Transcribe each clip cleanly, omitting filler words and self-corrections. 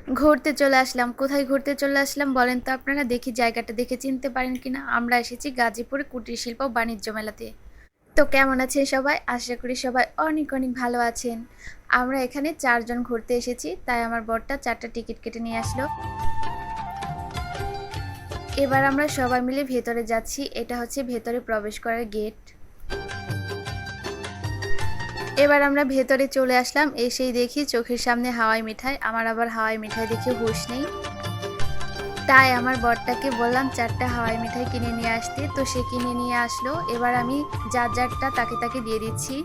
ঘুরতে চলে আসলাম। কোথায় ঘুরতে চলে আসলাম বলেন তো আপনারা? দেখি জায়গাটা দেখে চিনতে পারেন কিনা। আমরা এসেছি গাজীপুরে কুটির শিল্প বাণিজ্য মেলাতে। তো কেমন আছেন সবাই? আশা করি সবাই অনেক অনেক ভালো আছেন। আমরা এখানে 4 জন ঘুরতে এসেছি, তাই আমার বরটা 4টা টিকিট কেটে নিয়ে আসলো। এবার আমরা সবাই মিলে ভেতরে যাচ্ছি। এটা হচ্ছে ভেতরে প্রবেশ করার গেট। এবার আমরা ভেতরে চলে আসলাম। এসেই দেখি চোখের সামনে হাওয়াই মিঠাই। আমার আবার হাওয়াই মিঠাই দেখে হুঁশ নেই, তাই আমার বরটাকে বললাম 4টা হাওয়াই মিঠাই কিনে নিয়ে আসতে। তো সে কিনে নিয়ে আসলো। এবার আমি যার যারটা তাকে তাকে দিয়ে দিচ্ছি।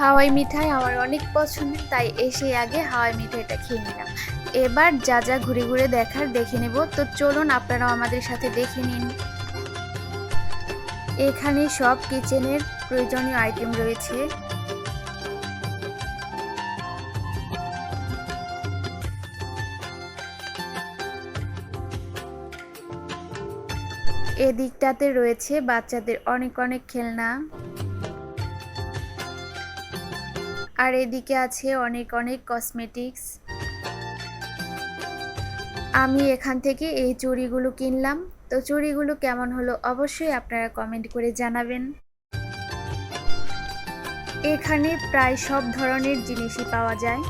হাওয়াই মিঠাই আমার অনেক পছন্দ, তাই এসে আগে হাওয়াই মিঠাইটা খেয়ে নিলাম। এবার যা যা ঘুরে ঘুরে দেখার দেখে নেব। তো চলুন আপনারাও আমাদের সাথে দেখে নিন। এখানে সব কিচেনের প্রয়োজনীয় আইটেম রয়েছে। এদিকটাতে রয়েছে বাচ্চাদের অনেক অনেক খেলনা, আর এদিকে আছে অনেক অনেক কসমেটিক্স। আমি এখান থেকে এই চুড়িগুলো কিনলাম। তো চুড়িগুলো কেমন হলো অবশ্যই আপনারা কমেন্ট করে জানাবেন। এখানে প্রায় সব ধরনের জিনিসই পাওয়া যায়।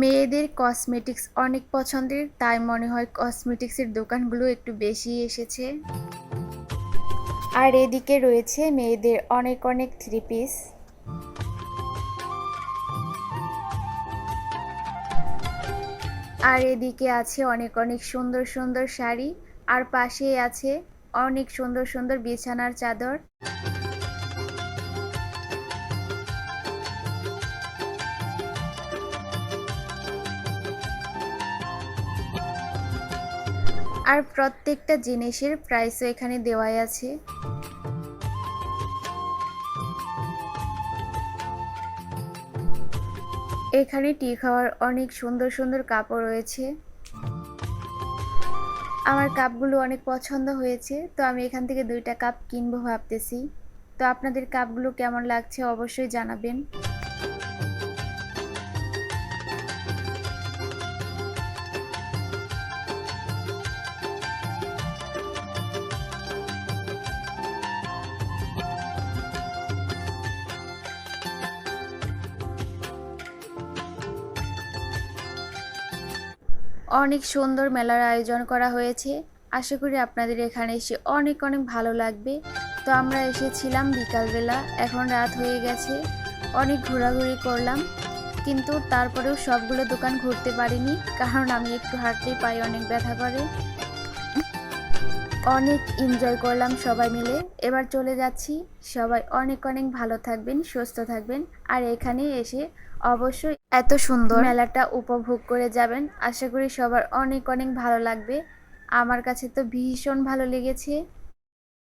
মেয়েদের কসমেটিক্স অনেক পছন্দের, তাই মনে হয় কসমেটিক্সের দোকানগুলো একটু বেশি এসেছে। আর এদিকে রয়েছে মেয়েদের অনেক অনেক থ্রি পিস। আর এদিকে আছে অনেক অনেক সুন্দর সুন্দর শাড়ি, আর পাশেই আছে অনেক সুন্দর সুন্দর বিছানার চাদর। আর প্রত্যেকটা জিনিসের প্রাইসও এখানে দেওয়াই আছে। এখানে টি খাওয়ার অনেক সুন্দর সুন্দর কাপও রয়েছে। আমার কাপগুলো অনেক পছন্দ হয়েছে, তো আমি এখান থেকে 2টা কাপ কিনবো ভাবতেছি। তো আপনাদের কাপগুলো কেমন লাগছে অবশ্যই জানাবেন। অনেক সুন্দর মেলার আয়োজন করা হয়েছে। আশা করি আপনাদের এখানে এসে অনেক অনেক ভালো লাগবে। তো আমরা এসেছিলাম বিকালবেলা, এখন রাত হয়ে গেছে। অনেক ঘোরাঘুরি করলাম, কিন্তু তারপরেও সবগুলো দোকান ঘুরতে পারিনি, কারণ আমি একটু হাঁটলেই পায়ে অনেক ব্যথা করে। অনেক এনজয় করলাম সবাই মিলে। এবার চলে যাচ্ছি। সবাই অনেক অনেক ভালো থাকবেন, সুস্থ থাকবেন। আর এখানে এসে অবশ্যই এত সুন্দর মেলাটা উপভোগ করে যাবেন। আশা করি সবার অনেক অনেক ভালো লাগবে। আমার কাছে তো ভীষণ ভালো লেগেছে।